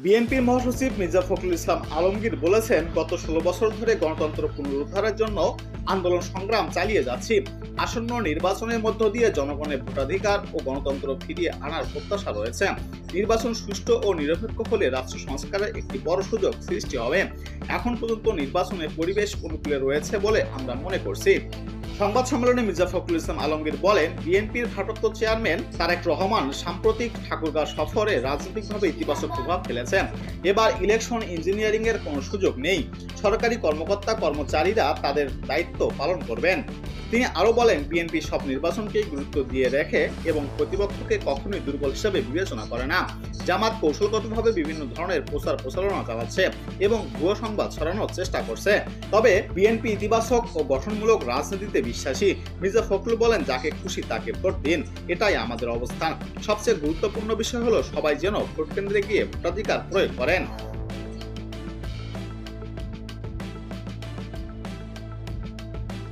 বিএনপির মহাসচিব মির্জা ফখরুল ইসলাম আলমগীর বলেছেন, গত 16 বছর ধরে গণতন্ত্র পুনরুদ্ধারের জন্য আন্দোলন সংগ্রাম চালিয়ে যাচ্ছি। আসন্ন নির্বাচনের মধ্য দিয়ে জনগণের ভোটাধিকার ও গণতন্ত্র ফিরিয়ে আনার প্রত্যাশা রয়েছে। নির্বাচন সুষ্ঠু ও নিরপেক্ষ হলে রাষ্ট্র সংস্কারের একটি বড় সুযোগ সৃষ্টি হবে। এখন পর্যন্ত নির্বাচনের পরিবেশ অনুকূলে রয়েছে বলে আমরা মনে করছি। সংবাদ সম্মেলনে মির্জা ফখরুল ইসলাম আলমগীর বলেন, বিএনপির ভারপ্রাপ্ত চেয়ারম্যান তারেক রহমান সাম্প্রতিক ঠাকুরগাঁও সফরে রাজনৈতিকভাবে ইতিবাচক প্রভাব ফেলেছেন। এবার ইলেকশন ইঞ্জিনিয়ারিং এর কোনো সুযোগ নেই। সরকারি কর্মকর্তা কর্মচারীরা তাদের দায়িত্ব পালন করবেন। তিনি আরো বলেন, বিএনপি সব নির্বাচনকেই গুরুত্ব দিয়ে রাখে এবং প্রতিপক্ষকে কখনোই দুর্বল হিসেবে বিবেচনা করে না। জামাত কৌশলগতভাবে বিভিন্ন ধরনের প্রচারণা চালাচ্ছে এবং ভুয়ো সংবাদ ছড়ানোর চেষ্টা করছে। তবে বিএনপি ইতিবাচক ও গঠনমূলক রাজনীতিতে বিশ্বাসী। মির্জা ফখরুল বলেন, যাকে খুশি তাকে ভোট দিন, এটাই আমাদের অবস্থান। সবচেয়ে গুরুত্বপূর্ণ বিষয় হলো সবাই যেন ভোট কেন্দ্রে গিয়ে ভোটাধিকার প্রয়োগ করেন।